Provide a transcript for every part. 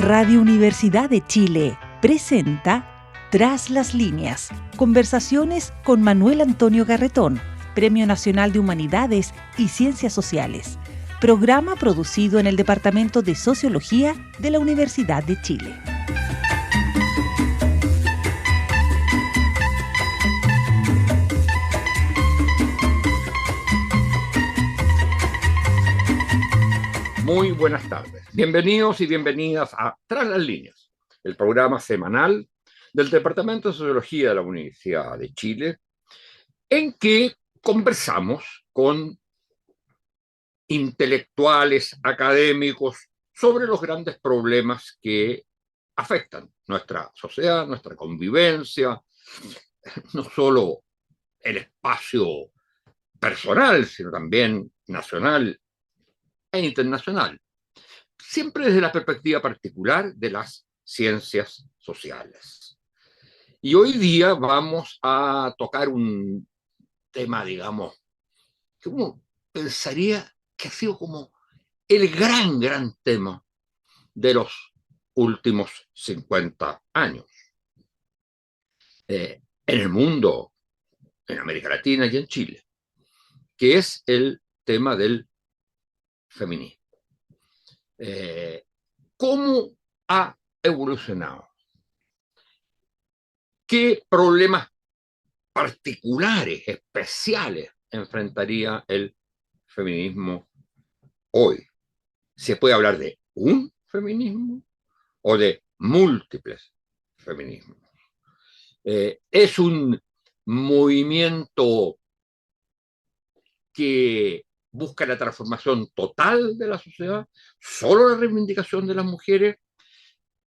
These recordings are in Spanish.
Radio Universidad de Chile presenta Tras las líneas, conversaciones con Manuel Antonio Garretón, Premio Nacional de Humanidades y Ciencias Sociales, programa producido en el Departamento de Sociología de la Universidad de Chile. Muy buenas tardes. Bienvenidos y bienvenidas a Tras las líneas, el programa semanal del Departamento de Sociología de la Universidad de Chile, en que conversamos con intelectuales, académicos, sobre los grandes problemas que afectan nuestra sociedad, nuestra convivencia, no solo el espacio personal, sino también nacional e internacional, siempre desde la perspectiva particular de las ciencias sociales. Y hoy día vamos a tocar un tema, digamos, que uno pensaría que ha sido como el gran tema de los últimos 50 años. En el mundo, en América Latina y en Chile, que es el tema del feminismo. ¿Cómo ha evolucionado? ¿Qué problemas particulares, especiales, enfrentaría el feminismo hoy? ¿Se puede hablar de un feminismo o de múltiples feminismos? ¿Es un movimiento que busca la transformación total de la sociedad, solo la reivindicación de las mujeres?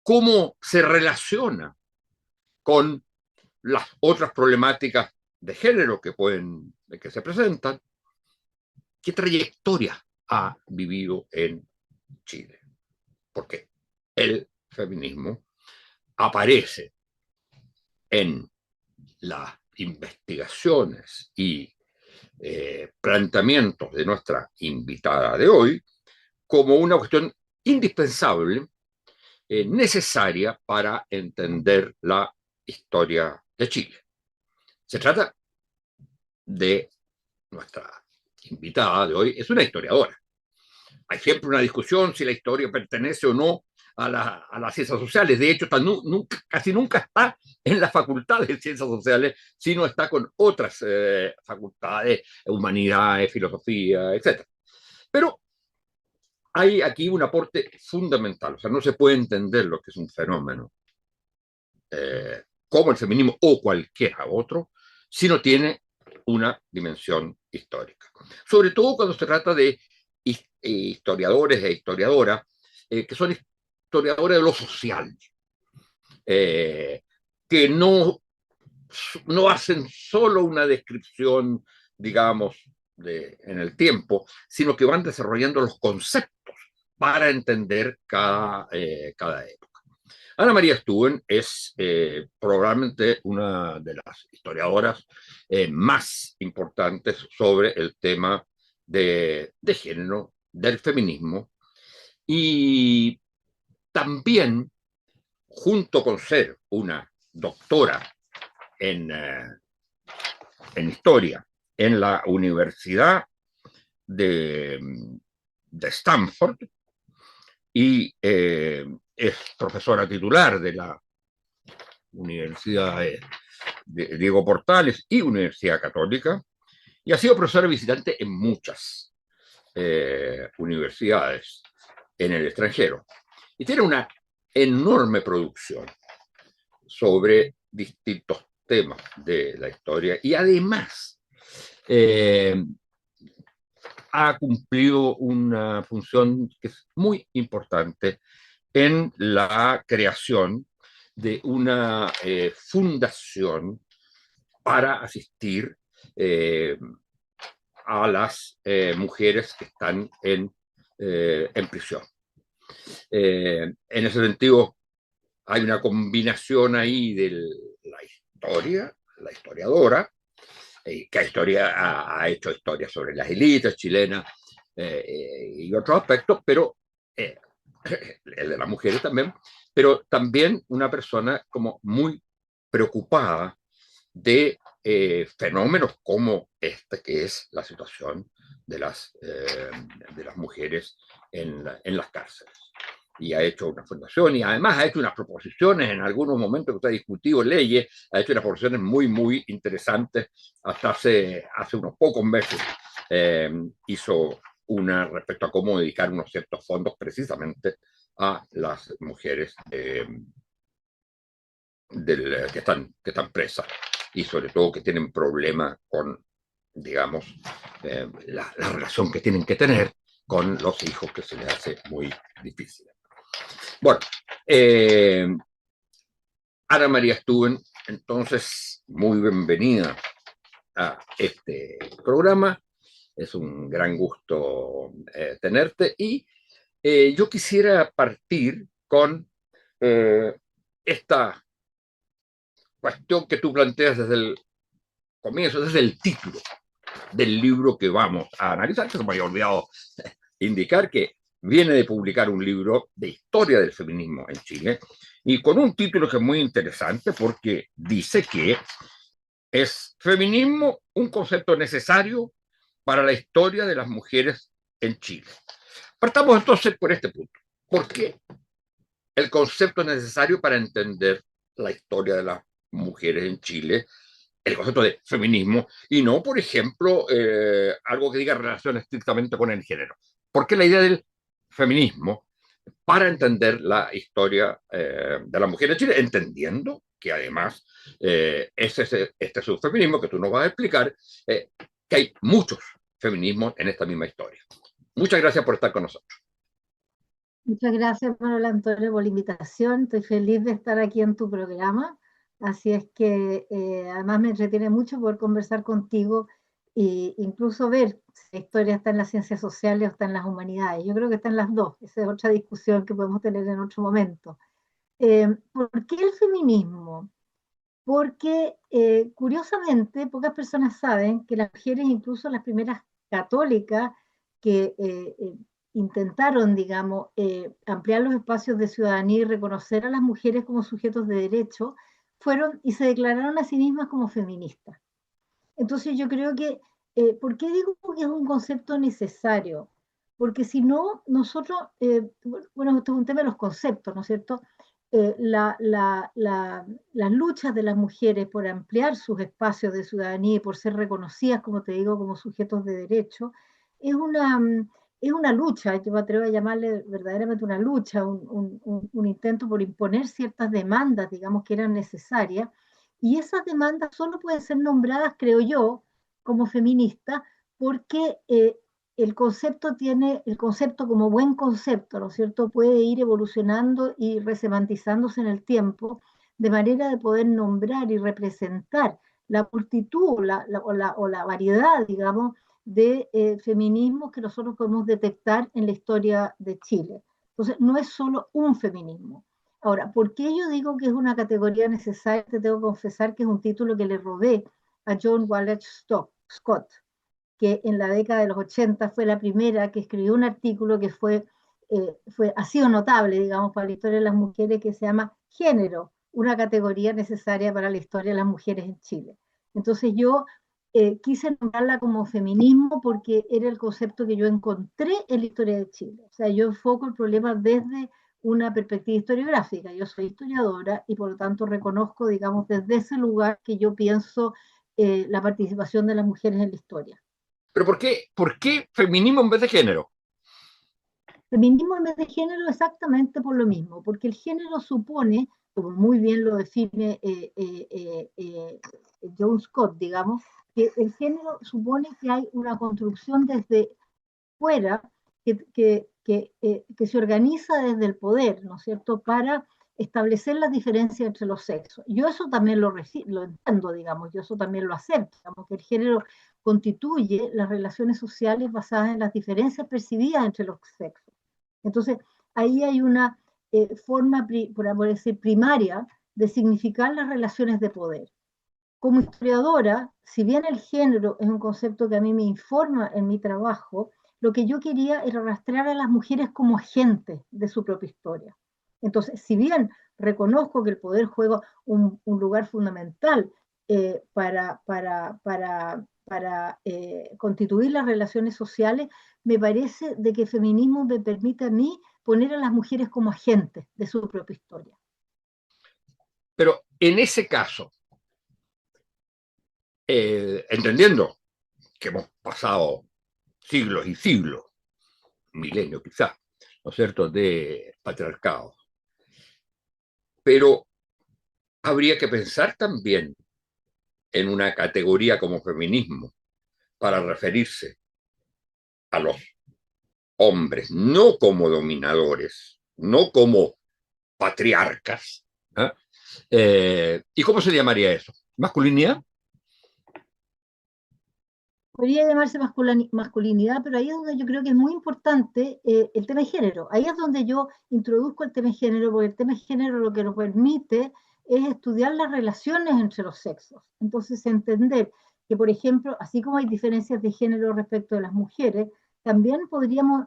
¿Cómo se relaciona con las otras problemáticas de género que se presentan? ¿Qué trayectoria ha vivido en Chile? Porque el feminismo aparece en las investigaciones y planteamientos de nuestra invitada de hoy como una cuestión indispensable, necesaria para entender la historia de Chile. Se trata de nuestra invitada de hoy, es una historiadora. Hay siempre una discusión si la historia pertenece o no a las ciencias sociales. De hecho, casi nunca está en la facultad de ciencias sociales, sino está con otras facultades, humanidades, filosofía, etc. Pero hay aquí un aporte fundamental. O sea, no se puede entender lo que es un fenómeno como el feminismo o cualquier otro si no tiene una dimensión histórica. Sobre todo cuando se trata de historiadores e historiadoras que son historiadores de lo social, que no hacen solo una descripción, digamos, en el tiempo, sino que van desarrollando los conceptos para entender cada época. Ana María Stuen es probablemente una de las historiadoras más importantes sobre el tema de género, del feminismo, y también, junto con ser una doctora en historia en la Universidad de Stanford, y es profesora titular de la Universidad de Diego Portales y Universidad Católica, y ha sido profesora visitante en muchas universidades en el extranjero. Y tiene una enorme producción sobre distintos temas de la historia, y además ha cumplido una función que es muy importante en la creación de una fundación para asistir a las mujeres que están en prisión. En ese sentido, hay una combinación ahí de la historia, la historiadora, que ha hecho historia sobre las élites chilenas y otros aspectos, pero el de las mujeres también, pero también una persona como muy preocupada de fenómenos como este, que es la situación de las mujeres en las cárceles. Y ha hecho una fundación y además ha hecho unas proposiciones en algunos momentos que usted ha discutido leyes, ha hecho unas proposiciones muy, muy interesantes. Hasta hace unos pocos meses hizo una respecto a cómo dedicar unos ciertos fondos precisamente a las mujeres que están presas y sobre todo que tienen problemas con, digamos, la relación que tienen que tener con los hijos, que se les hace muy difícil. Bueno, Ana María Stuben, entonces, muy bienvenida a este programa. Es un gran gusto tenerte y yo quisiera partir con esta cuestión que tú planteas desde el comienzo, desde el título del libro que vamos a analizar, que se me había olvidado indicar que viene de publicar un libro de historia del feminismo en Chile y con un título que es muy interesante porque dice que es feminismo un concepto necesario para la historia de las mujeres en Chile. Partamos entonces por este punto. ¿Por qué el concepto es necesario para entender la historia de las mujeres en Chile, el concepto de feminismo, y no, por ejemplo, algo que diga relación estrictamente con el género? ¿Por qué la idea del feminismo para entender la historia de la mujer en Chile, entendiendo que además este es un feminismo que tú nos vas a explicar, que hay muchos feminismos en esta misma historia? Muchas gracias por estar con nosotros. Muchas gracias, Manuel Antonio, por la invitación. Estoy feliz de estar aquí en tu programa. Así es que además me entretiene mucho poder conversar contigo e incluso ver si la historia está en las ciencias sociales o está en las humanidades. Yo creo que está en las dos. Esa es otra discusión que podemos tener en otro momento. ¿Por qué el feminismo? Porque curiosamente pocas personas saben que las mujeres, incluso las primeras católicas que intentaron, digamos, ampliar los espacios de ciudadanía y reconocer a las mujeres como sujetos de derecho, fueron y se declararon a sí mismas como feministas. Entonces yo creo que, ¿por qué digo que es un concepto necesario? Porque si no, nosotros, bueno, esto es un tema de los conceptos, ¿no es cierto? Las luchas de las mujeres por ampliar sus espacios de ciudadanía y por ser reconocidas, como te digo, como sujetos de derecho, es una, es una lucha, yo me atrevo a llamarle verdaderamente una lucha, un intento por imponer ciertas demandas, digamos, que eran necesarias, y esas demandas solo pueden ser nombradas, creo yo, como feministas, porque el concepto como buen concepto, ¿no es cierto?, puede ir evolucionando y resemantizándose en el tiempo, de manera de poder nombrar y representar la multitud o la variedad, digamos, de feminismos que nosotros podemos detectar en la historia de Chile. Entonces, no es solo un feminismo. Ahora, ¿por qué yo digo que es una categoría necesaria? Te tengo que confesar que es un título que le robé a John Wallich Scott, que en la década de los 80 fue la primera que escribió un artículo que ha sido notable, digamos, para la historia de las mujeres, que se llama Género, una categoría necesaria para la historia de las mujeres en Chile. Entonces yo quise nombrarla como feminismo porque era el concepto que yo encontré en la historia de Chile. O sea, yo enfoco el problema desde una perspectiva historiográfica. Yo soy historiadora y por lo tanto reconozco, digamos, desde ese lugar que yo pienso la participación de las mujeres en la historia. ¿Pero por qué feminismo en vez de género? Feminismo en vez de género exactamente por lo mismo, porque el género supone, como muy bien lo define John Scott, digamos, que el género supone que hay una construcción desde fuera que se organiza desde el poder, ¿no es cierto?, para establecer las diferencias entre los sexos. Yo eso también lo entiendo, digamos, yo eso también lo acepto, digamos, que el género constituye las relaciones sociales basadas en las diferencias percibidas entre los sexos. Entonces, ahí hay una forma, por decir, primaria de significar las relaciones de poder. Como historiadora, si bien el género es un concepto que a mí me informa en mi trabajo, lo que yo quería era rastrear a las mujeres como agentes de su propia historia. Entonces, si bien reconozco que el poder juega un lugar fundamental para constituir las relaciones sociales, me parece de que el feminismo me permite a mí poner a las mujeres como agentes de su propia historia. Pero en ese caso, entendiendo que hemos pasado siglos y siglos, milenios quizás, ¿no es cierto?, de patriarcado, pero habría que pensar también en una categoría como feminismo para referirse a los hombres, no como dominadores, no como patriarcas. ¿Y cómo se llamaría eso? ¿Masculinidad? Podría llamarse masculinidad, pero ahí es donde yo creo que es muy importante el tema de género. Ahí es donde yo introduzco el tema de género, porque el tema de género lo que nos permite es estudiar las relaciones entre los sexos. Entonces, entender que, por ejemplo, así como hay diferencias de género respecto de las mujeres, también podríamos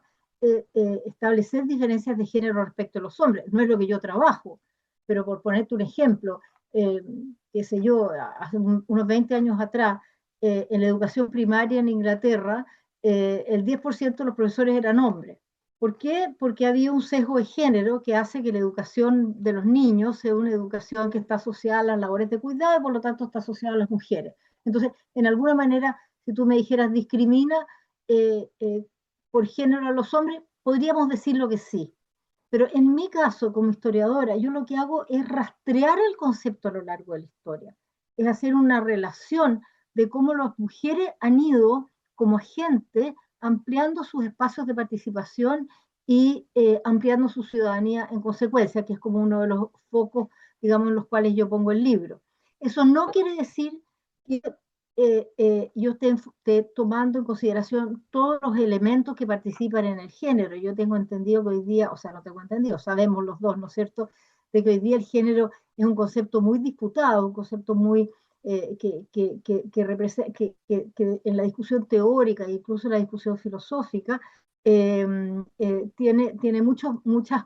establecer diferencias de género respecto a los hombres. No es lo que yo trabajo, pero por ponerte un ejemplo, qué sé yo, hace unos 20 años atrás, en la educación primaria en Inglaterra, el 10% de los profesores eran hombres. ¿Por qué? Porque había un sesgo de género que hace que la educación de los niños sea una educación que está asociada a las labores de cuidado y por lo tanto está asociada a las mujeres. Entonces, en alguna manera, si tú me dijeras discrimina por género a los hombres, podríamos decirlo que sí. Pero en mi caso, como historiadora, yo lo que hago es rastrear el concepto a lo largo de la historia. Es hacer una relación de cómo las mujeres han ido como agentes ampliando sus espacios de participación y ampliando su ciudadanía en consecuencia, que es como uno de los focos, digamos, en los cuales yo pongo el libro. Eso no quiere decir que yo esté tomando en consideración todos los elementos que participan en el género. Yo tengo entendido que hoy día, o sea, no tengo entendido, sabemos los dos, ¿no es cierto?, de que hoy día el género es un concepto muy disputado, un concepto muy que en la discusión teórica e incluso en la discusión filosófica tiene muchas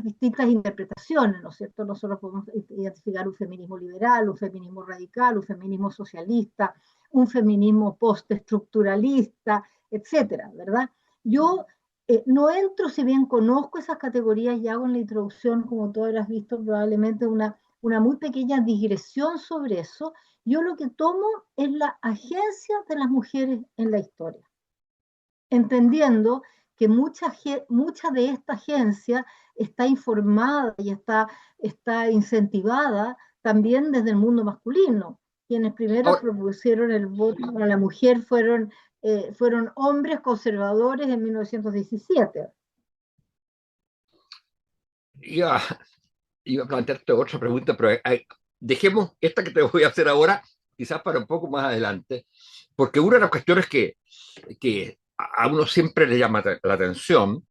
distintas interpretaciones, ¿no es cierto? Nosotros podemos identificar un feminismo liberal, un feminismo radical, un feminismo socialista, un feminismo postestructuralista, etcétera, ¿verdad? Yo no entro, si bien conozco esas categorías y hago en la introducción, como tú habrás visto, probablemente una muy pequeña digresión sobre eso. Yo lo que tomo es la agencia de las mujeres en la historia, entendiendo que mucha de esta agencia está informada y está incentivada también desde el mundo masculino. Quienes primero propusieron el voto para la mujer fueron hombres conservadores en 1917. Iba a plantearte otra pregunta, pero dejemos esta que te voy a hacer ahora, quizás para un poco más adelante, porque una de las cuestiones que a uno siempre le llama la atención,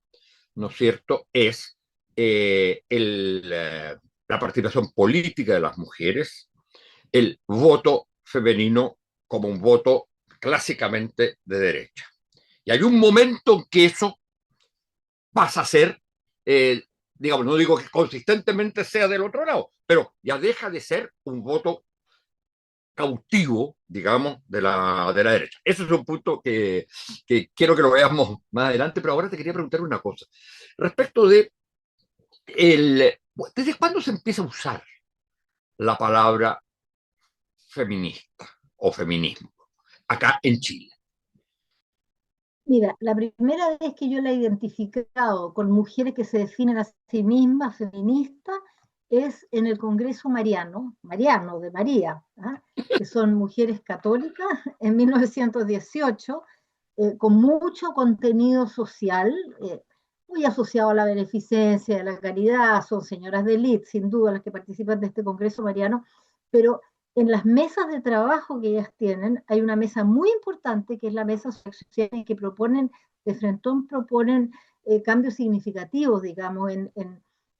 ¿no es cierto?, es la participación política de las mujeres, el voto femenino como un voto clásicamente de derecha. Y hay un momento en que eso pasa a ser, digamos, no digo que consistentemente sea del otro lado, pero ya deja de ser un voto cautivo, digamos, de la derecha. Ese es un punto que quiero que lo veamos más adelante, pero ahora te quería preguntar una cosa. Respecto de ¿desde cuándo se empieza a usar la palabra feminista o feminismo acá en Chile? Mira, la primera vez que yo la he identificado con mujeres que se definen a sí mismas feministas es en el Congreso Mariano de María, ¿ah? Que son mujeres católicas en 1918, con mucho contenido social, muy asociado a la beneficencia, a la caridad, son señoras de élite, sin duda, las que participan de este Congreso Mariano, pero en las mesas de trabajo que ellas tienen, hay una mesa muy importante que es la mesa social que proponen, de frentón proponen cambios significativos, digamos, en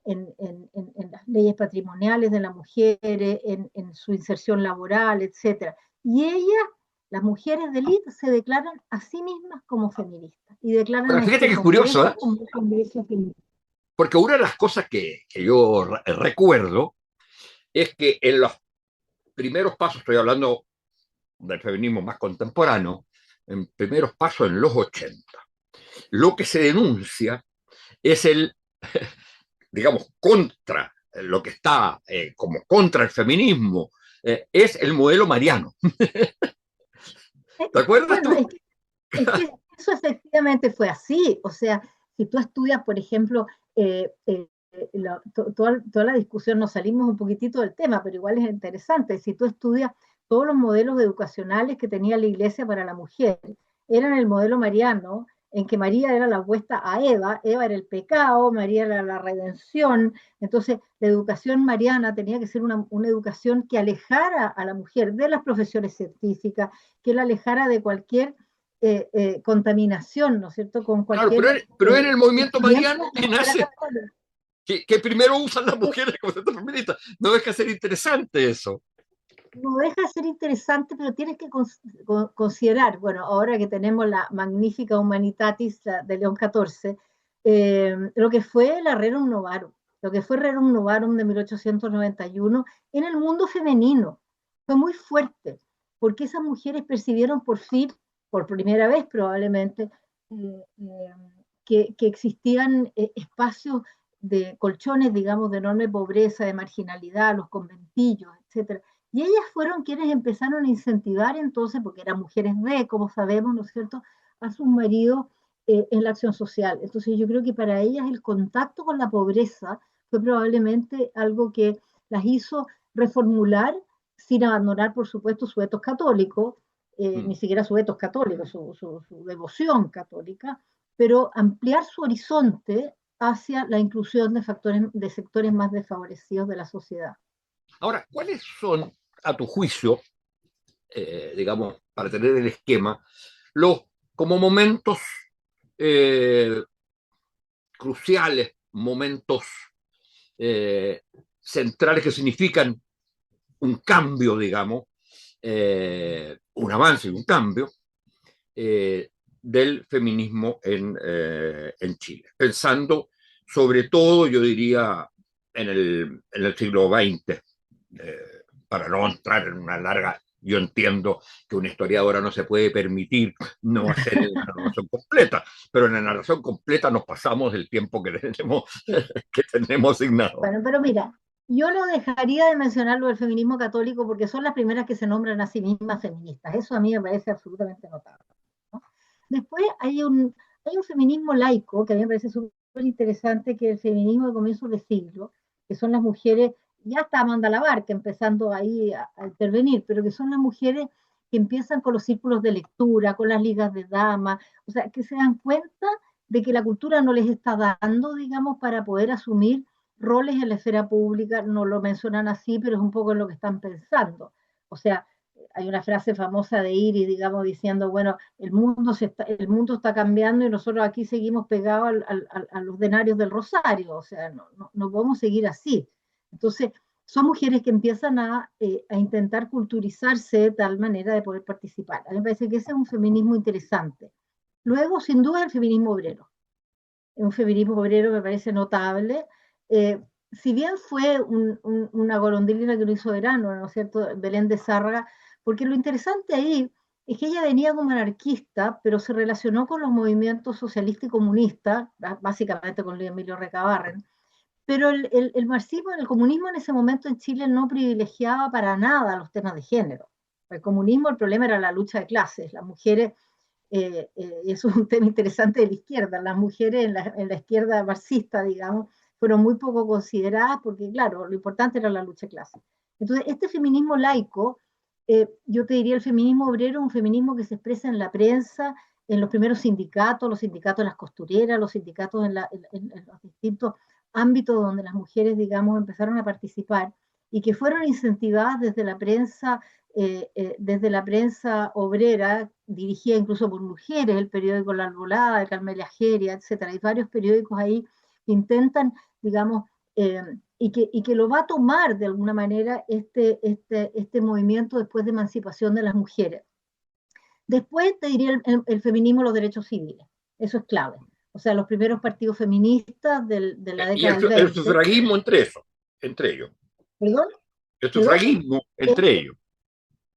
las leyes patrimoniales de las mujeres, en su inserción laboral, etc. Y ellas, las mujeres de élite, se declaran a sí mismas como feministas y declaran Pero a fíjate este que es curioso, Congreso ¿eh? como un Congreso feminista. Porque una de las cosas que yo recuerdo es que en los primeros pasos, estoy hablando del feminismo más contemporáneo, en primeros pasos en los 80, lo que se denuncia es el, digamos, contra, lo que está como contra el feminismo, es el modelo mariano. ¿Te acuerdas Bueno, tú? es que eso efectivamente fue así. O sea, si tú estudias, por ejemplo, toda la discusión, nos salimos un poquitito del tema, pero igual es interesante. Si tú estudias todos los modelos educacionales que tenía la Iglesia para la mujer, eran el modelo mariano, en que María era la opuesta a Eva, Eva era el pecado, María era la redención. Entonces, la educación mariana tenía que ser una educación que alejara a la mujer de las profesiones científicas, que la alejara de cualquier contaminación, ¿no es cierto?, con Claro, cualquier pero en el movimiento pensamiento mariano que que no fuera nace, católico. que primero usan las mujeres como centro feminista. No deja de ser interesante eso. No deja de ser interesante, pero tienes que considerar, bueno, ahora que tenemos la magnífica Humanitatis de León XIV, lo que fue la Rerum Novarum, lo que fue Rerum Novarum de 1891 en el mundo femenino. Fue muy fuerte, porque esas mujeres percibieron por fin, por primera vez probablemente, eh, eh, que existían espacios de colchones, digamos, de enorme pobreza, de marginalidad, los conventillos, etcétera. Y ellas fueron quienes empezaron a incentivar entonces, porque eran mujeres como sabemos, ¿no es cierto?, a sus maridos en la acción social. Entonces yo creo que para ellas el contacto con la pobreza fue probablemente algo que las hizo reformular sin abandonar, por supuesto, su etos católico, ni siquiera su etos católico, su devoción católica, pero ampliar su horizonte hacia la inclusión de sectores más desfavorecidos de la sociedad. Ahora, ¿cuáles son, a tu juicio, digamos, para tener el esquema, los como momentos eh, cruciales, momentos centrales que significan un cambio, digamos, un avance y un cambio del feminismo en Chile? Pensando sobre todo, yo diría, en el siglo XX, para no entrar en una larga, yo entiendo que una historiadora no se puede permitir no hacer una narración completa, pero en la narración completa nos pasamos el tiempo Sí. que tenemos asignado. Bueno, pero mira, yo no dejaría de mencionar lo del feminismo católico porque son las primeras que se nombran a sí mismas feministas. Eso a mí me parece absolutamente notable, ¿no? Después hay un feminismo laico que a mí me parece súper interesante, que es el feminismo de comienzos de siglo, que son las mujeres, ya está Amanda Labarca empezando ahí a intervenir, pero que son las mujeres que empiezan con los círculos de lectura, con las ligas de damas, o sea, que se dan cuenta de que la cultura no les está dando, digamos, para poder asumir roles en la esfera pública. No lo mencionan así, pero es un poco en lo que están pensando. O sea, hay una frase famosa de Iris, digamos, diciendo, bueno, el mundo está cambiando y nosotros aquí seguimos pegados a los denarios del Rosario. O sea, no podemos seguir así. Entonces, son mujeres que empiezan a intentar culturizarse de tal manera de poder participar. A mí me parece que ese es un feminismo interesante. Luego, sin duda, el feminismo obrero. Un feminismo obrero me parece notable. Si bien fue una golondrina que lo hizo verano, ¿no es cierto?, Belén de Zárraga, porque lo interesante ahí es que ella venía como anarquista, pero se relacionó con los movimientos socialistas y comunistas, básicamente con Emilio Recabarren, pero el marxismo, el comunismo en ese momento en Chile no privilegiaba para nada los temas de género. El comunismo, el problema era la lucha de clases. Las mujeres, eso es un tema interesante de la izquierda, las mujeres en la izquierda marxista, digamos, fueron muy poco consideradas porque, claro, lo importante era la lucha de clases. Entonces, este feminismo laico, yo te diría el feminismo obrero, un feminismo que se expresa en la prensa, en los primeros sindicatos, los sindicatos de las costureras, los sindicatos en los distintos ámbitos donde las mujeres, digamos, empezaron a participar y que fueron incentivadas desde la prensa obrera, dirigida incluso por mujeres, el periódico La Albolada, de Carmelia Geria, etcétera. Hay varios periódicos ahí que intentan, digamos, y que lo va a tomar de alguna manera este movimiento después de emancipación de las mujeres. Después te diría el feminismo, los derechos civiles. Eso es clave. o sea, los primeros partidos feministas de la Y década del el 20. sufragismo entre ellos. ¿Perdón? El ¿Perdón? sufragismo Eh, entre ellos.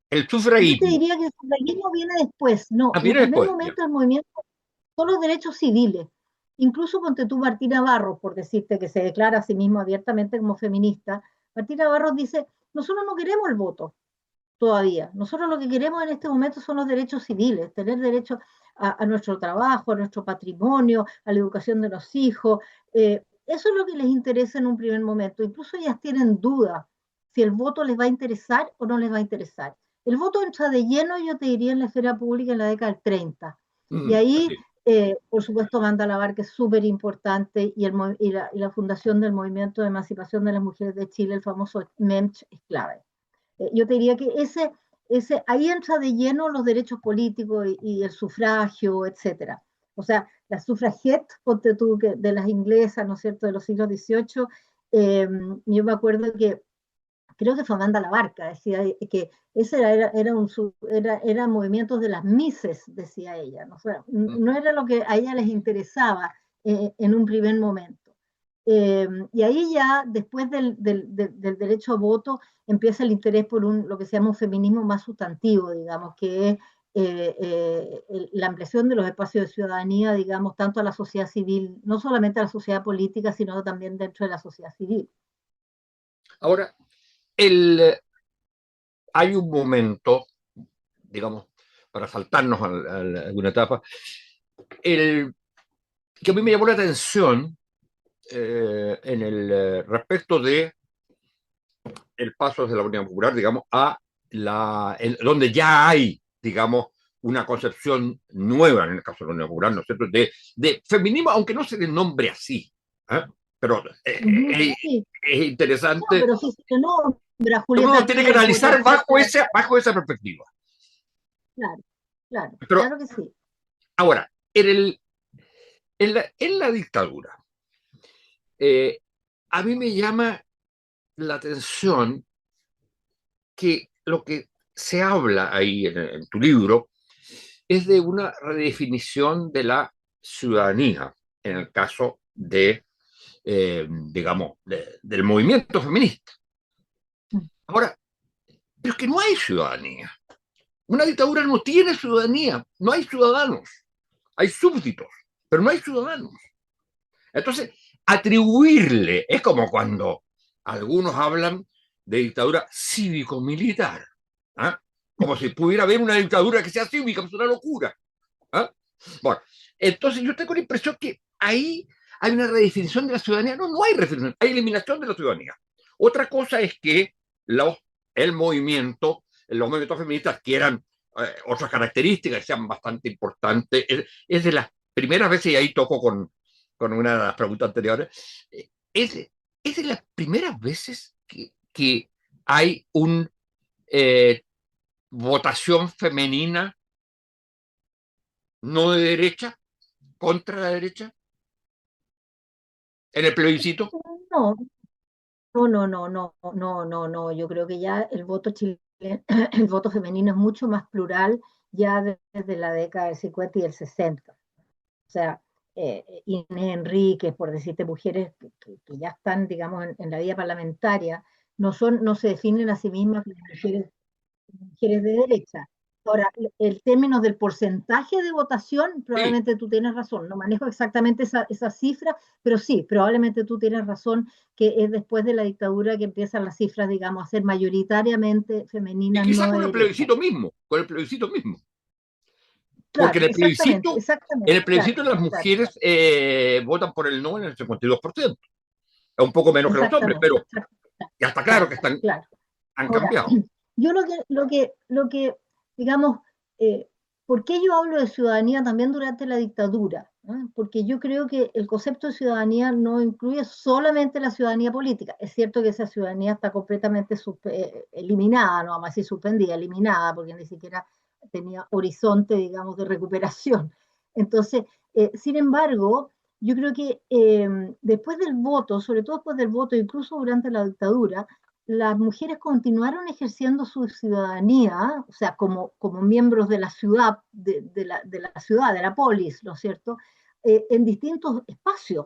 El yo te sufragismo. diría que el sufragismo viene después. No, Ah, en viene primer después, ya. momento el movimiento son los derechos civiles. Incluso ponte tú Martina Barros, por decirte que se declara a sí misma abiertamente como feminista. Martina Barros dice, nosotros no queremos el voto todavía. Nosotros lo que queremos en este momento son los derechos civiles, tener derecho a nuestro trabajo, a nuestro patrimonio, a la educación de los hijos. Eso es lo que les interesa en un primer momento. Incluso ellas tienen dudas si el voto les va a interesar o no les va a interesar. El voto entra de lleno, yo te diría, en la esfera pública en la década del 30. Y ahí, Así. por supuesto, Wanda Labar, que es súper importante, y la fundación del Movimiento de Emancipación de las Mujeres de Chile, el famoso MEMCH, es clave. Yo te diría que ahí entra de lleno los derechos políticos y el sufragio, etcétera. O sea, las sufragettes, ponte tú, de las inglesas, ¿no es cierto?, de los siglos XVIII, yo me acuerdo que, creo que fue Amanda Labarca, decía que ese era movimientos de las mises, decía ella, ¿no? O sea, no era lo que a ella les interesaba en un primer momento. Y ahí ya, después del derecho a voto, empieza el interés por lo que se llama un feminismo más sustantivo, digamos, que es la ampliación de los espacios de ciudadanía, digamos, tanto a la sociedad civil, no solamente a la sociedad política, sino también dentro de la sociedad civil. Ahora, hay un momento, digamos, para saltarnos a alguna etapa, que a mí me llamó la atención en el respecto de el paso de la Unión Popular, digamos, a donde ya hay, digamos, una concepción nueva, en el caso de la Unión Popular, ¿no es cierto?, de feminismo, aunque no se le nombre así, ¿eh? Pero Sí. es No, interesante. pero sí se nombra Uno Julieta tiene que Tiempo, analizar etcétera. bajo esa perspectiva. Claro, claro, Pero claro que sí. ahora, en la dictadura, a mí me llama la atención que lo que se habla ahí en tu libro es de una redefinición de la ciudadanía, en el caso digamos, del movimiento feminista. Ahora, pero es que no hay ciudadanía. Una dictadura no tiene ciudadanía, no hay ciudadanos, hay súbditos, pero no hay ciudadanos. Entonces, atribuirle, es como cuando algunos hablan de dictadura cívico-militar, ¿ah? Como si pudiera haber una dictadura que sea cívica, es una locura. ¿Ah? Bueno, entonces yo tengo la impresión que ahí hay una redefinición de la ciudadanía. No, no hay redefinición, hay eliminación de la ciudadanía. Otra cosa es que los, los movimientos feministas quieran otras características que sean bastante importantes. Es de las primeras veces, y ahí toco con una de las preguntas anteriores, es de las primeras veces que hay una votación femenina no de derecha, contra la derecha, en el plebiscito. No, no. Yo creo que ya el voto chileno, el voto femenino es mucho más plural ya desde la década del 50 y del 60. O sea, Inés Enríquez, por decirte, mujeres que ya están, digamos, en la vida parlamentaria, no se definen a sí mismas como mujeres de derecha. Ahora, el término del porcentaje de votación, Sí, probablemente tú tienes razón. No manejo exactamente esa cifra, pero sí, probablemente tú tienes razón que es después de la dictadura que empiezan las cifras, digamos, a ser mayoritariamente y femeninas, quizás no de derecha. con el plebiscito mismo, porque Claro, exactamente, en exactamente, el plebiscito las claro, mujeres votan por el no en el 52%, es un poco menos que los hombres, exactamente, pero exactamente, ya está claro claro, que claro. han Ahora, cambiado. yo digamos, eh, ¿por qué yo hablo de ciudadanía también durante la dictadura? ¿No? Porque yo creo que el concepto de ciudadanía no incluye solamente la ciudadanía política. Es cierto que esa ciudadanía está completamente eliminada, no vamos a decir suspendida, eliminada, porque ni siquiera tenía horizonte, digamos, de recuperación. Entonces, sin embargo, yo creo que después del voto, sobre todo después del voto, incluso durante la dictadura, las mujeres continuaron ejerciendo su ciudadanía, o sea, como miembros de la ciudad, de la ciudad, de la polis, ¿no es cierto? en distintos espacios.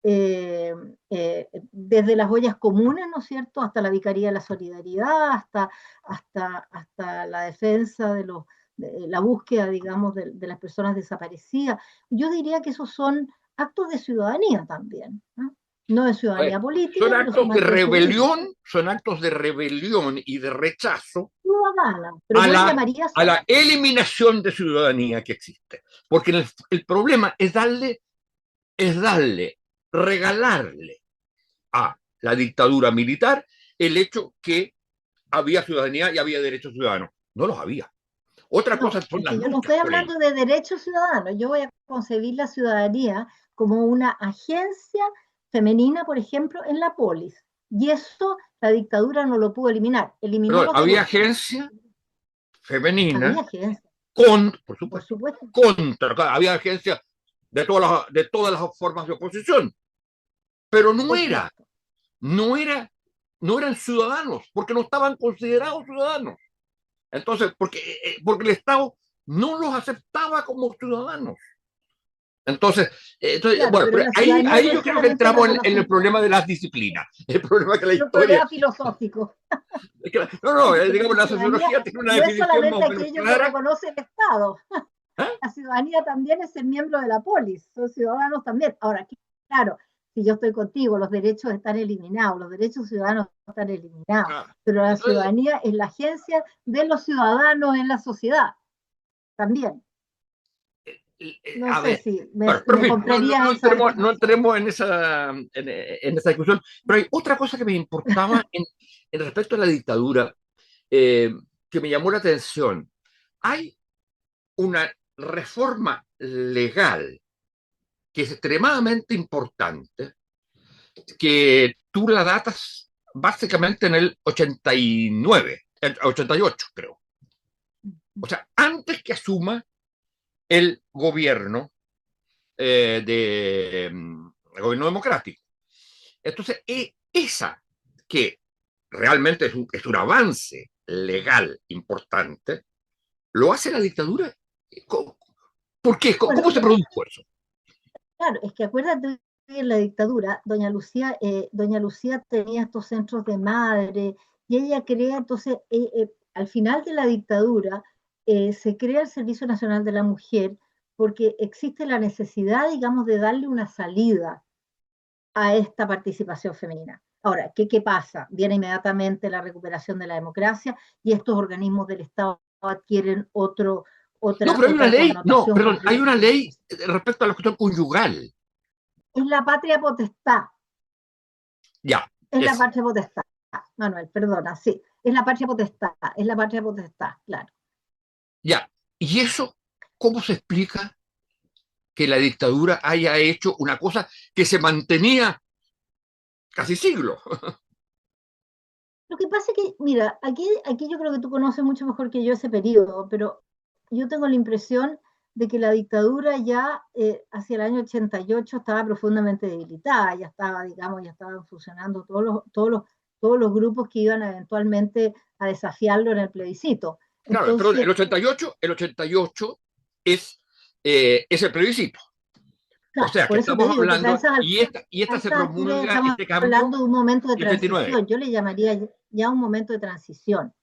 Desde las ollas comunes, ¿no es cierto?, hasta la Vicaría de la Solidaridad, hasta la defensa de la búsqueda, digamos, de las personas desaparecidas. Yo diría que esos son actos de ciudadanía también, ¿no? No de ciudadanía política. Son actos de rebelión, son actos de rebelión y de rechazo ciudadana, pero a la eliminación de ciudadanía que existe. Porque el problema es regalarle a la dictadura militar el hecho que había ciudadanía y había derechos ciudadanos. No los había. Otra cosa son las luchas. Yo no estoy hablando de derechos ciudadanos, yo voy a concebir la ciudadanía como una agencia femenina, por ejemplo, en la polis. Y eso la dictadura no lo pudo eliminar. Pero había agencia femenina. Había agencia. Por supuesto. Contra. Había agencia de todas las formas de oposición. Pero no eran ciudadanos, porque no estaban considerados ciudadanos. Entonces, porque el Estado no los aceptaba como ciudadanos. Entonces claro, bueno, pero ahí yo creo que entramos en el problema de las disciplinas. El problema que la historia... filosófico. No, digamos, la sociología tiene una definición más o menos clara. No es solamente aquello que reconoce el Estado. La ciudadanía también es el miembro de la polis, son ciudadanos también. Ahora, claro, si yo estoy contigo, los derechos están eliminados, los derechos ciudadanos están eliminados, pero la ciudadanía es la agencia de los ciudadanos en la sociedad, también. No sé si me compraría no entremos en esa discusión, pero hay otra cosa que me importaba en respecto a la dictadura, que me llamó la atención. Hay una reforma legal que es extremadamente importante, que tú la datas básicamente en el 89, 88 creo. O sea, antes que asuma el gobierno el gobierno democrático. Entonces, esa que realmente es un avance legal importante, lo hace la dictadura. ¿Por qué? ¿Cómo se produjo eso? Claro, es que acuérdate que en la dictadura, doña Lucía tenía estos centros de madre, y ella crea, entonces, al final de la dictadura, se crea el Servicio Nacional de la Mujer, porque existe la necesidad, digamos, de darle una salida a esta participación femenina. Ahora, ¿qué pasa? Viene inmediatamente la recuperación de la democracia y estos organismos del Estado adquieren otra... No, pero hay una ley, perdón, hay una ley respecto a la cuestión conyugal. Es la patria potestad. Ya. Es la patria potestad, Manuel, perdona, sí. Es la patria potestad, claro. Ya, ¿y eso cómo se explica que la dictadura haya hecho una cosa que se mantenía casi siglos? Lo que pasa es que, mira, aquí yo creo que tú conoces mucho mejor que yo ese periodo, pero yo tengo la impresión de que la dictadura ya hacia el año 88 estaba profundamente debilitada, ya estaban funcionando todos los grupos que iban eventualmente a desafiarlo en el plebiscito. Claro, pero el 88 es el plebiscito. Claro, o sea, que estamos hablando, y esta se promulga, este cambio, hablando de un momento de transición. Yo le llamaría ya un momento de transición.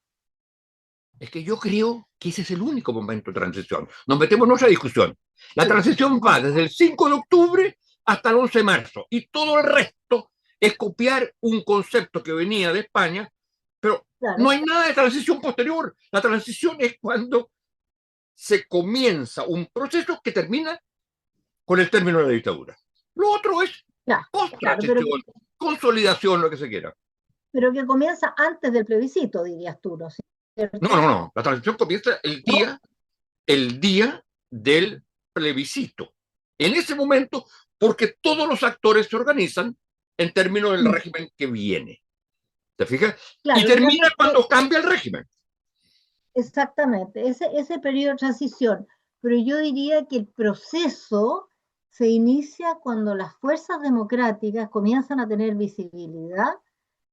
Es que yo creo que ese es el único momento de transición. Nos metemos en otra discusión. La transición va desde el 5 de octubre hasta el 11 de marzo, y todo el resto es copiar un concepto que venía de España, pero claro, no hay nada de transición posterior. La transición es cuando se comienza un proceso que termina con el término de la dictadura. Lo otro es post-transición, consolidación, lo que se quiera. Pero que comienza antes del plebiscito, dirías tú, ¿no? No. La transición comienza el día del plebiscito. En ese momento, porque todos los actores se organizan en términos del régimen que viene. ¿Te fijas? Claro, y termina cuando cambia el régimen. Exactamente, ese periodo de transición. Pero yo diría que el proceso se inicia cuando las fuerzas democráticas comienzan a tener visibilidad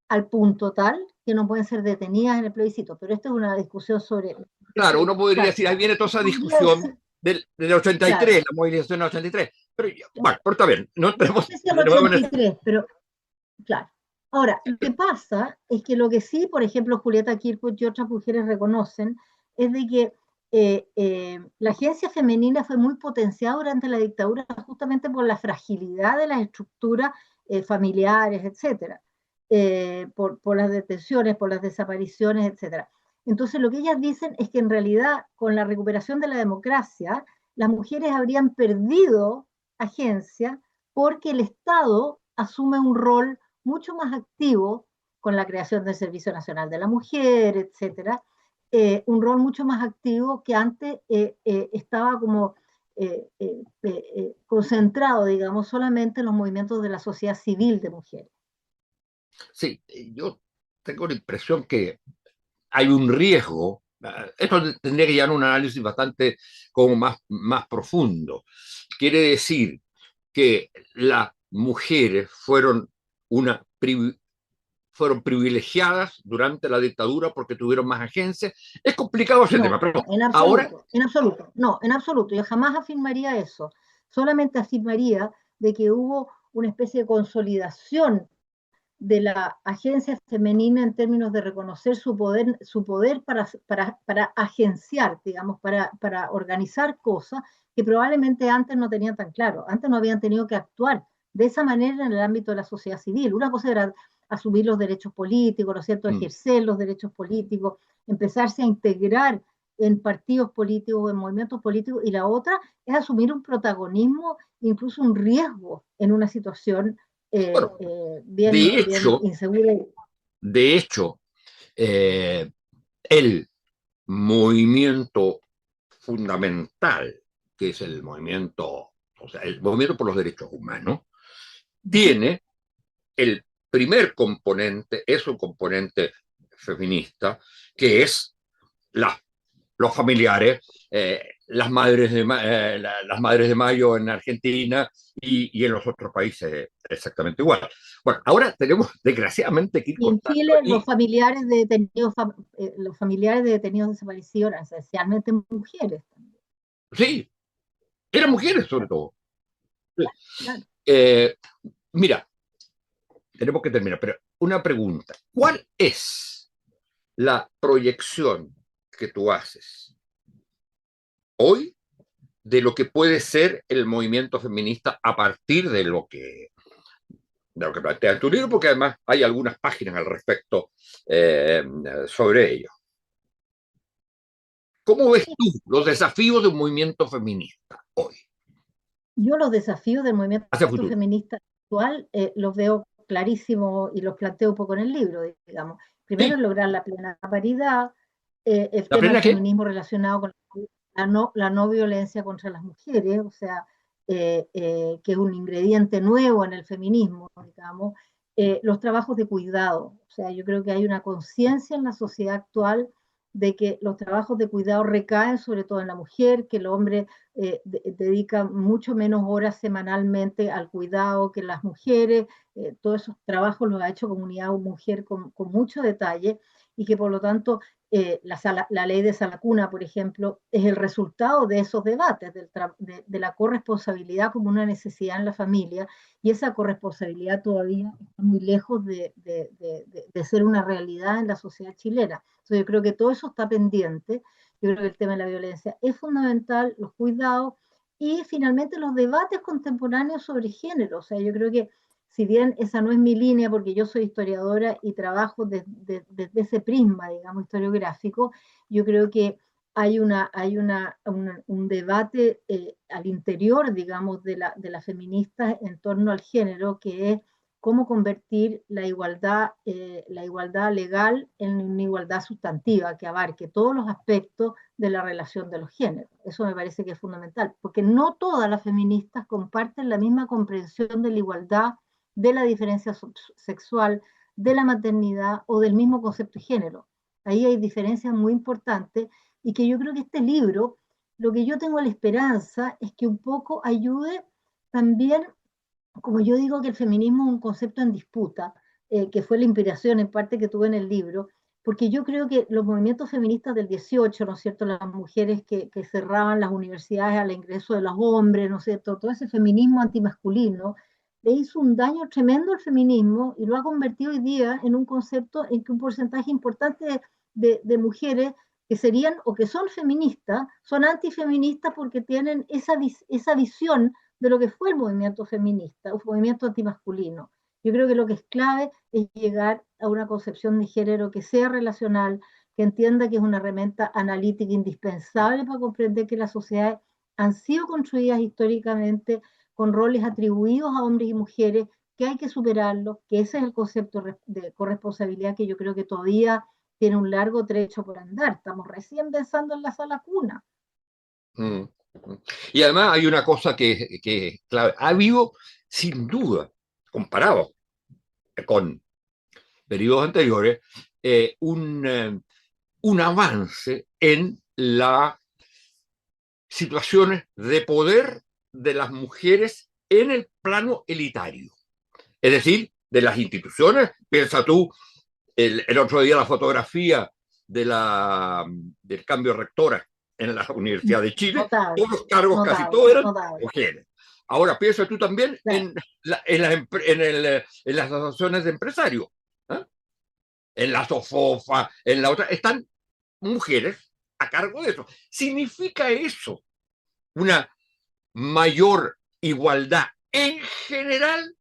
al punto tal que no pueden ser detenidas en el plebiscito. Pero esto es una discusión sobre... Claro, uno podría decir, ahí viene toda esa discusión del 83, claro, la movilización del 83. Bueno, pero está bien, no tenemos... Es el 83, pero claro. Ahora, lo que pasa es que lo que sí, por ejemplo, Julieta Kirkwood y otras mujeres reconocen es de que la agencia femenina fue muy potenciada durante la dictadura justamente por la fragilidad de las estructuras familiares, etcétera, por las detenciones, por las desapariciones, etcétera. Entonces, lo que ellas dicen es que en realidad, con la recuperación de la democracia, las mujeres habrían perdido agencia porque el Estado asume un rol mucho más activo con la creación del Servicio Nacional de la Mujer, etcétera, un rol mucho más activo que antes estaba como concentrado, digamos, solamente en los movimientos de la sociedad civil de mujeres. Sí, yo tengo la impresión que hay un riesgo. Esto tendría que llevar un análisis bastante como más profundo. Quiere decir que las mujeres una fueron privilegiadas durante la dictadura porque tuvieron más agencias. Es complicado ese tema, pero en ahora... absoluto, no, en absoluto. Yo jamás afirmaría eso. Solamente afirmaría de que hubo una especie de consolidación de la agencia femenina en términos de reconocer su poder para agenciar, digamos, para organizar cosas que probablemente antes no tenían tan claro. Antes no habían tenido que actuar de esa manera en el ámbito de la sociedad civil. Una cosa era asumir los derechos políticos, ¿no es cierto?, ejercer los derechos políticos, empezarse a integrar en partidos políticos o en movimientos políticos, y la otra es asumir un protagonismo, incluso un riesgo en una situación bueno, bien insegura. De hecho, el movimiento fundamental, que es o sea, el movimiento por los derechos humanos, tiene el primer componente, es un componente feminista, que es los familiares, las madres de Mayo en Argentina y en los otros países exactamente igual. Bueno, ahora tenemos desgraciadamente que ir Y en cortando Chile aquí. los familiares de detenidos desaparecidos eran esencialmente mujeres. Sí, eran mujeres sobre todo. Sí. Claro. Mira, tenemos que terminar, pero una pregunta. ¿Cuál es la proyección que tú haces hoy de lo que puede ser el movimiento feminista a partir de lo que plantea en tu libro? Porque además hay algunas páginas al respecto sobre ello. ¿Cómo ves tú los desafíos de un movimiento feminista hoy? Yo los desafíos del movimiento Hacia futuro. feminista actual los veo clarísimos y los planteo un poco en el libro, digamos. Primero es lograr la plena paridad, el tema del feminismo relacionado con la no violencia contra las mujeres, o sea, que es un ingrediente nuevo en el feminismo, digamos. Los trabajos de cuidado, o sea, yo creo que hay una conciencia en la sociedad actual de que los trabajos de cuidado recaen sobre todo en la mujer, que el hombre dedica mucho menos horas semanalmente al cuidado que las mujeres. Todos esos trabajos los ha hecho Comunidad Mujer con mucho detalle, y que por lo tanto la ley de sala cuna, por ejemplo, es el resultado de esos debates, de la corresponsabilidad como una necesidad en la familia, y esa corresponsabilidad todavía está muy lejos de ser una realidad en la sociedad chilena. Entonces yo creo que todo eso está pendiente. Yo creo que el tema de la violencia es fundamental, los cuidados y finalmente los debates contemporáneos sobre género. O sea, yo creo que si bien esa no es mi línea, porque yo soy historiadora y trabajo desde ese prisma, digamos, historiográfico, yo creo que hay un debate al interior, digamos, de las feministas en torno al género, que es cómo convertir la igualdad legal en una igualdad sustantiva que abarque todos los aspectos de la relación de los géneros. Eso me parece que es fundamental, porque no todas las feministas comparten la misma comprensión de la igualdad, de la diferencia sexual, de la maternidad o del mismo concepto de género. Ahí hay diferencias muy importantes, y que yo creo que este libro, lo que yo tengo la esperanza es que un poco ayude también, como yo digo que el feminismo es un concepto en disputa, que fue la inspiración en parte que tuve en el libro, porque yo creo que los movimientos feministas del 18, ¿no es cierto?, las mujeres que cerraban las universidades al ingreso de los hombres, ¿no es cierto?, todo ese feminismo antimasculino, le hizo un daño tremendo al feminismo y lo ha convertido hoy día en un concepto en que un porcentaje importante de mujeres que serían o que son feministas, son antifeministas porque tienen esa visión de lo que fue el movimiento feminista, un movimiento antimasculino. Yo creo que lo que es clave es llegar a una concepción de género que sea relacional, que entienda que es una herramienta analítica indispensable para comprender que las sociedades han sido construidas históricamente con roles atribuidos a hombres y mujeres, que hay que superarlos, que ese es el concepto de corresponsabilidad que yo creo que todavía tiene un largo trecho por andar. Estamos recién pensando en la sala cuna. Y además hay una cosa que es clave. Ha habido, sin duda, comparado con periodos anteriores, un avance en las situaciones de poder de las mujeres en el plano elitario. Es decir, de las instituciones. Piensa tú, el otro día la fotografía del cambio de rectora en la Universidad de Chile, Notable, todos los cargos, notable, casi todos eran notable. mujeres. Ahora piensa tú también Claro. en las asociaciones de empresarios, ¿eh? En la SOFOFA, en la otra, están mujeres a cargo de eso. ¿Significa eso una mayor igualdad en general?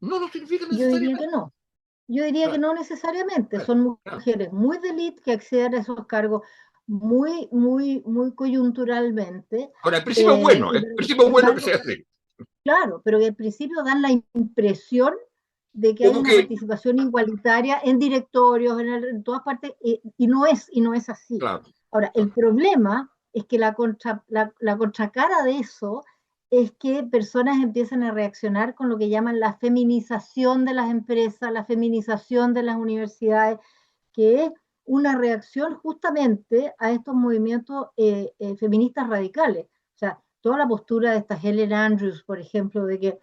No lo significa Yo diría necesariamente. que no. Yo diría que no necesariamente. Son mujeres muy de élite que acceden a esos cargos muy, muy, muy coyunturalmente. Ahora, el principio es bueno, el principio es bueno que sea así. Claro, pero que al principio dan la impresión de que hay Como una que, participación igualitaria en directorios, en todas partes, y no es así. claro, Ahora, el problema es que la contracara de eso es que personas empiezan a reaccionar con lo que llaman la feminización de las empresas, la feminización de las universidades, que es una reacción justamente a estos movimientos feministas radicales. O sea, toda la postura de esta Helen Andrews, por ejemplo, de que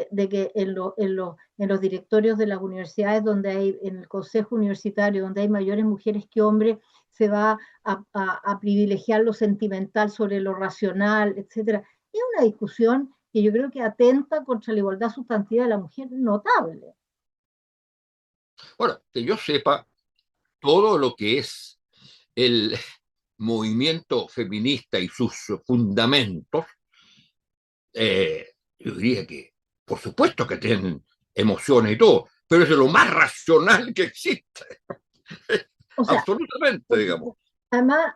en los directorios de las universidades, donde hay, en el consejo universitario, donde hay mayores mujeres que hombres, se va a privilegiar lo sentimental sobre lo racional, etcétera. Es una discusión que yo creo que atenta contra la igualdad sustantiva de la mujer notable. bueno, que yo sepa, todo lo que es el movimiento feminista y sus fundamentos, yo diría que, por supuesto que tienen emociones y todo, pero es de lo más racional que existe. O sea, Absolutamente, digamos. además,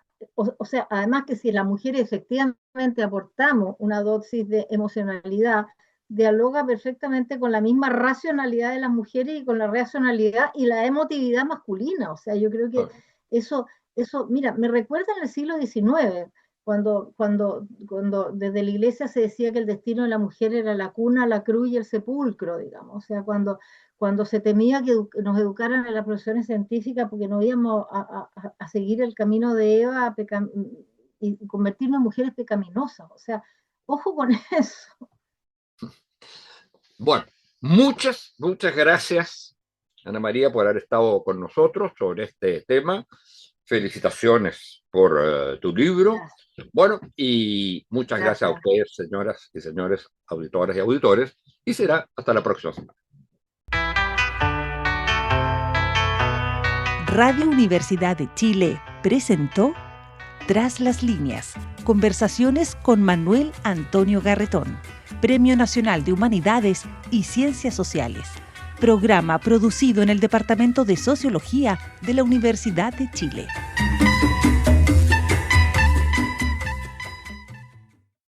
además que si las mujeres efectivamente aportamos una dosis de emocionalidad, dialoga perfectamente con la misma racionalidad de las mujeres y con la racionalidad y la emotividad masculina. O sea, yo creo que eso mira, me recuerda en el siglo XIX, cuando desde la iglesia se decía que el destino de la mujer era la cuna, la cruz y el sepulcro, digamos. O sea, cuando se temía que nos educaran en las profesiones científicas porque no íbamos a seguir el camino de Eva y convertirnos en mujeres pecaminosas. O sea, ojo con eso. Bueno, muchas gracias, Ana María, por haber estado con nosotros sobre este tema. Felicitaciones por tu libro. Gracias. Bueno, y muchas gracias a ustedes, señoras y señores, auditoras y auditores, y será hasta la próxima semana. Radio Universidad de Chile presentó Tras las líneas, conversaciones con Manuel Antonio Garretón, Premio Nacional de Humanidades y Ciencias Sociales, programa producido en el Departamento de Sociología de la Universidad de Chile.